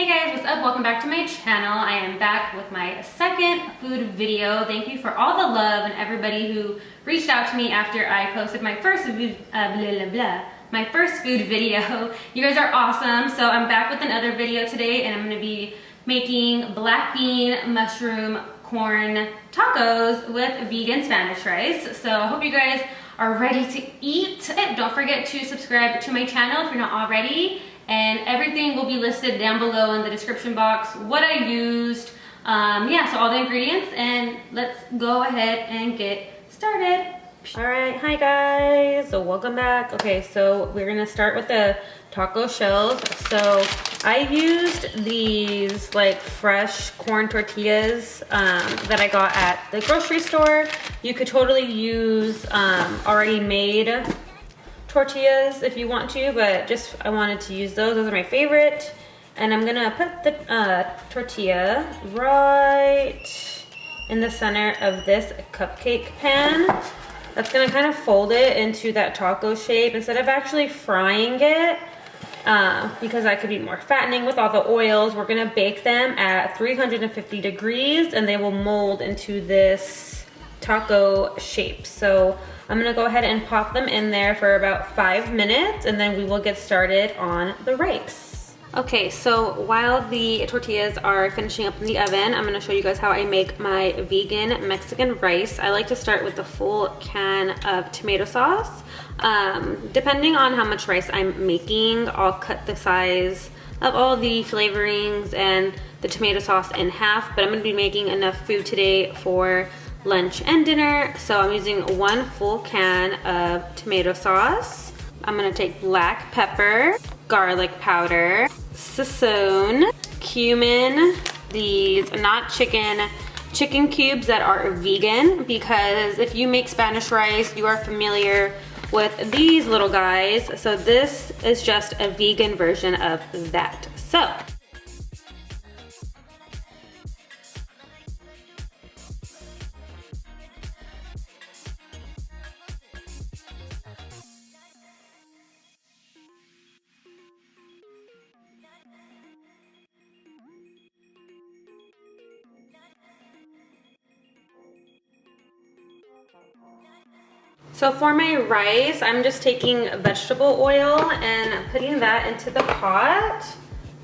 Hey guys, what's up? Welcome back to my channel. I am back with my second food video. Thank you for all the love and everybody who reached out to me after I posted my first food video. You guys are awesome. So I'm back with another video today and I'm gonna be making black bean mushroom corn tacos with vegan Spanish rice. So I hope you guys are ready to eat. Don't forget to subscribe to my channel if you're not already. And everything will be listed down below in the description box, what I used, yeah, so all the ingredients, and let's go ahead and get started. All right, hi guys, so welcome back. Okay, so we're gonna start with the taco shells. So I used these like fresh corn tortillas that I got at the grocery store. You could totally use already made tortillas if you want to, but just I wanted to use those. Those are my favorite. And I'm gonna put the tortilla right in the center of this cupcake pan. That's gonna kind of fold it into that taco shape instead of actually frying it, because that could be more fattening with all the oils. We're gonna bake them at 350 degrees and they will mold into this taco shape. So I'm gonna go ahead and pop them in there for about 5 minutes and then we will get started on the rice. Okay, so while the tortillas are finishing up in the oven, I'm gonna show you guys how I make my vegan Mexican rice. I like to start with the full can of tomato sauce. Depending on how much rice I'm making, I'll cut the size of all the flavorings and the tomato sauce in half, but I'm gonna be making enough food today for lunch and dinner, so I'm using 1 full can of tomato sauce. I'm gonna take black pepper, garlic powder, Sazon, cumin, these not chicken cubes that are vegan, because if you make Spanish rice, you are familiar with these little guys. So this is just a vegan version of that. So for my rice, I'm just taking vegetable oil and putting that into the pot,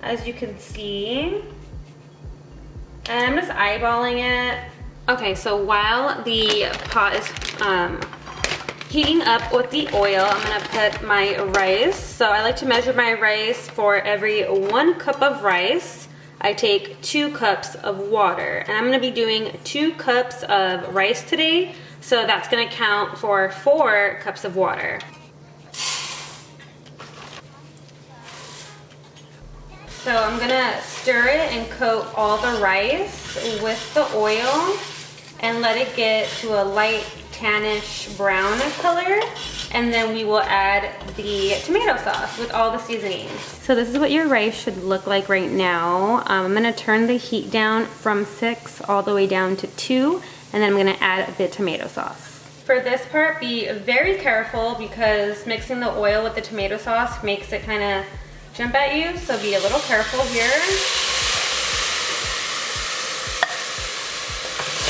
as you can see. And I'm just eyeballing it. Okay, so while the pot is heating up with the oil, I'm gonna put my rice. So I like to measure my rice. For every 1 cup of rice, I take 2 cups of water. And I'm gonna be doing 2 cups of rice today. So that's gonna count for 4 cups of water. So I'm gonna stir it and coat all the rice with the oil and let it get to a light tannish brown color. And then we will add the tomato sauce with all the seasonings. So this is what your rice should look like right now. I'm gonna turn the heat down from 6 all the way down to 2. And then I'm gonna add the tomato sauce. For this part, be very careful because mixing the oil with the tomato sauce makes it kind of jump at you, so be a little careful here.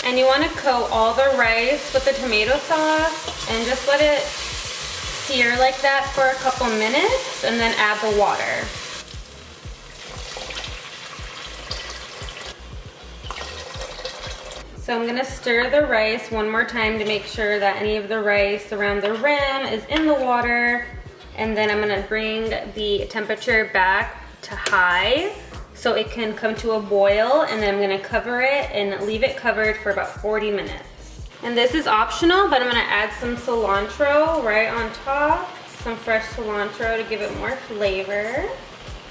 And you wanna coat all the rice with the tomato sauce and just let it sear like that for a couple minutes and then add the water. So I'm gonna stir the rice one more time to make sure that any of the rice around the rim is in the water. And then I'm gonna bring the temperature back to high so it can come to a boil. And then I'm gonna cover it and leave it covered for about 40 minutes. And this is optional, but I'm gonna add some cilantro right on top. Some fresh cilantro to give it more flavor.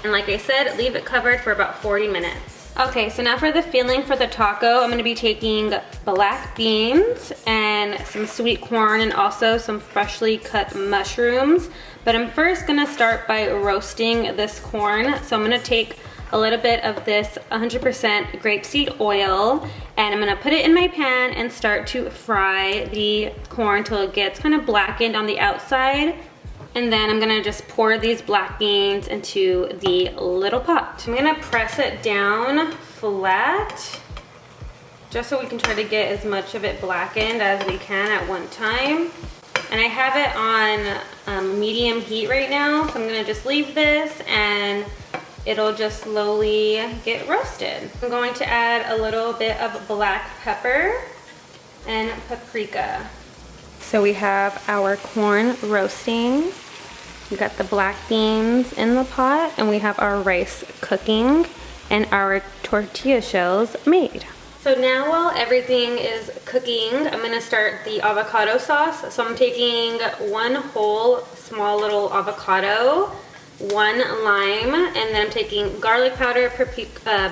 And like I said, leave it covered for about 40 minutes. Okay, so now for the filling for the taco, I'm gonna be taking black beans and some sweet corn and also some freshly cut mushrooms. But I'm first gonna start by roasting this corn. So I'm gonna take a little bit of this 100% grapeseed oil and I'm gonna put it in my pan and start to fry the corn till it gets kind of blackened on the outside. And then I'm gonna just pour these black beans into the little pot. I'm gonna press it down flat, just so we can try to get as much of it blackened as we can at one time. And I have it on medium heat right now, so I'm gonna just leave this and it'll just slowly get roasted. I'm going to add a little bit of black pepper and paprika. So we have our corn roasting. We got the black beans in the pot, and we have our rice cooking and our tortilla shells made. So now while everything is cooking, I'm gonna start the avocado sauce. So I'm taking one whole small little avocado, one lime, and then I'm taking garlic powder, paprika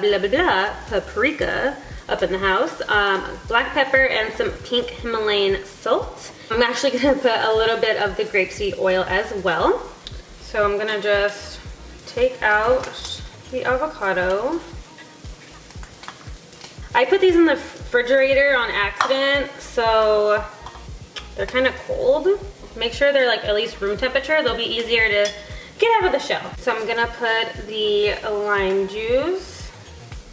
up in the house, black pepper, and some pink Himalayan salt. I'm actually gonna put a little bit of the grapeseed oil as well. So I'm gonna just take out the avocado. I put these in the refrigerator on accident, so they're kind of cold. Make sure they're like at least room temperature. They'll be easier to get out of the shell. So I'm gonna put the lime juice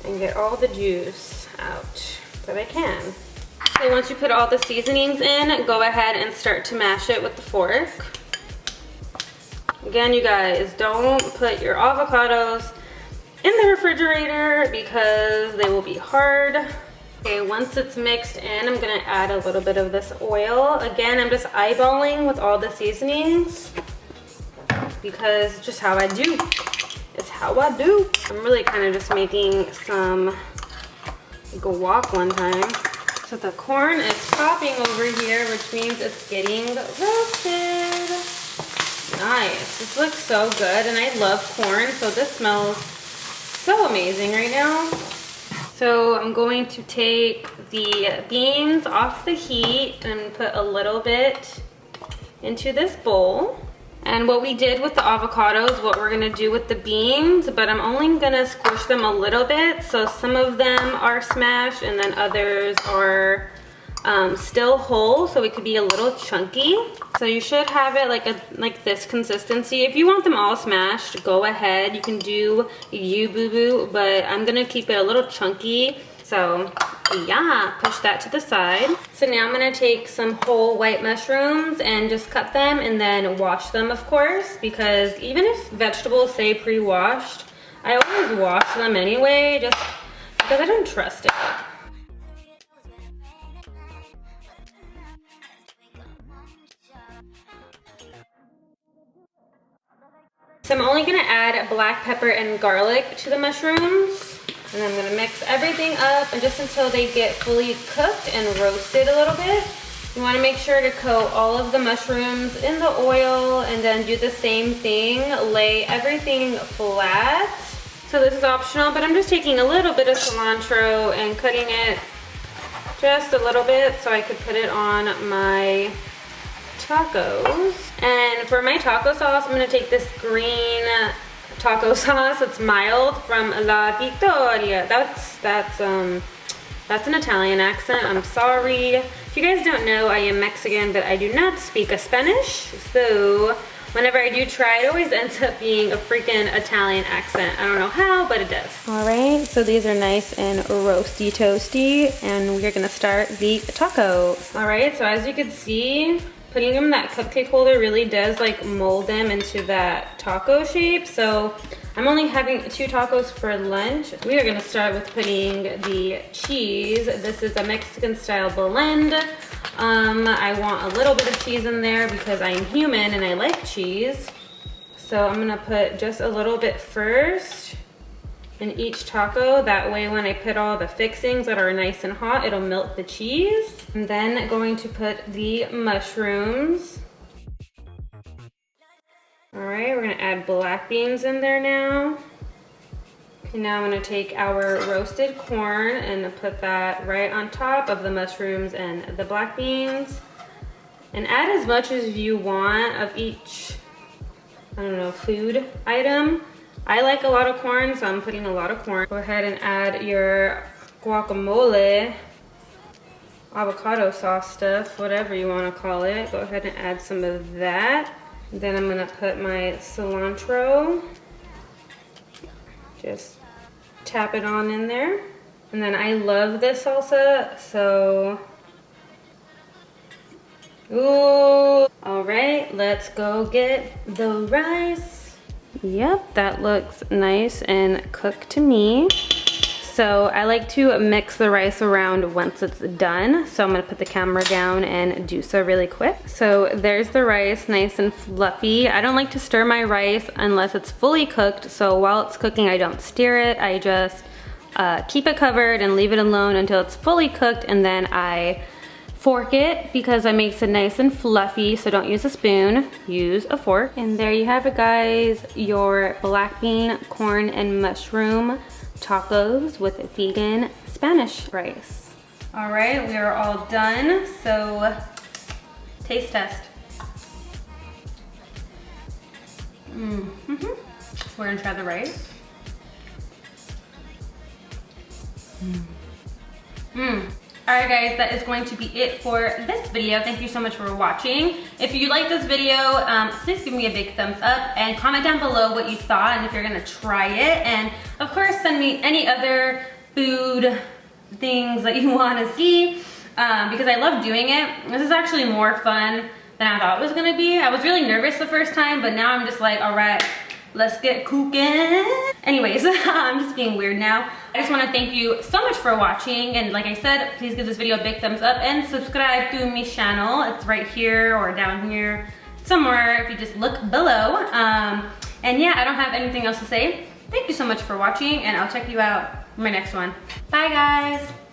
and get all the juice out that I can. So once you put all the seasonings in, go ahead and start to mash it with the fork. Again, you guys, don't put your avocados in the refrigerator because they will be hard. Okay, once it's mixed in, I'm gonna add a little bit of this oil. Again, I'm just eyeballing with all the seasonings because it's just how I do. It's how I do. I'm really kind of just making some guac one time. So the corn is popping over here, which means it's getting roasted. Nice. This looks so good, and I love corn, so this smells so amazing right now. So I'm going to take the beans off the heat and put a little bit into this bowl. And what we did with the avocados, what we're gonna do with the beans, but I'm only gonna squish them a little bit. So some of them are smashed and then others are still whole, so it could be a little chunky. So you should have it like this consistency. If you want them all smashed, go ahead. You can do you boo-boo, but I'm gonna keep it a little chunky. So yeah, push that to the side. So now I'm gonna take some whole white mushrooms and just cut them and then wash them, of course, because even if vegetables say pre-washed, I always wash them anyway, just because I don't trust it. So I'm only gonna add black pepper and garlic to the mushrooms. And I'm gonna mix everything up and just until they get fully cooked and roasted a little bit. You wanna make sure to coat all of the mushrooms in the oil and then do the same thing. Lay everything flat. So this is optional, but I'm just taking a little bit of cilantro and cutting it just a little bit so I could put it on my tacos. And for my taco sauce, I'm gonna take this green taco sauce. It's mild from La Victoria. That's an Italian accent. I'm sorry. If you guys don't know, I am Mexican, but I do not speak a Spanish. So whenever I do try, it always ends up being a freaking Italian accent. I don't know how, but it does. All right, so these are nice and roasty toasty, and we're gonna start the taco. All right, so as you can see, putting them in that cupcake holder really does like mold them into that taco shape. So I'm only having 2 tacos for lunch. We are gonna start with putting the cheese. This is a Mexican style blend. I want a little bit of cheese in there because I'm human and I like cheese. So I'm gonna put just a little bit first in each taco. That way when I put all the fixings that are nice and hot, it'll melt the cheese. I'm then going to put the mushrooms. All right, we're gonna add black beans in there now. Okay, now I'm gonna take our roasted corn and put that right on top of the mushrooms and the black beans. And add as much as you want of each, I don't know, food item. I like a lot of corn, so I'm putting a lot of corn. Go ahead and add your guacamole, avocado sauce stuff, whatever you want to call it. Go ahead and add some of that. Then I'm gonna put my cilantro. Just tap it on in there. And then I love this salsa, so. Ooh. All right, let's go get the rice. Yep, that looks nice and cooked to me. So I like to mix the rice around once it's done. So I'm gonna put the camera down and do so really quick. So there's the rice, nice and fluffy. I don't like to stir my rice unless it's fully cooked. So while it's cooking, I don't stir it. I just keep it covered and leave it alone until it's fully cooked, and then I fork it because that makes it nice and fluffy. So don't use a spoon, use a fork. And there you have it, guys, your black bean, corn, and mushroom tacos with vegan Spanish rice. All right, we are all done. So taste test. We're gonna try the rice. All right, guys, that is going to be it for this video. Thank you so much for watching. If you like this video, please give me a big thumbs up and comment down below what you thought and if you're gonna try it. And of course, send me any other food things that you wanna see because I love doing it. This is actually more fun than I thought it was gonna be. I was really nervous the first time, but now I'm just like, all right, let's get cooking. Anyways, I'm just being weird now. I just wanna thank you so much for watching. And like I said, please give this video a big thumbs up and subscribe to my channel. It's right here or down here somewhere if you just look below. And yeah, I don't have anything else to say. Thank you so much for watching, and I'll check you out in my next one. Bye, guys.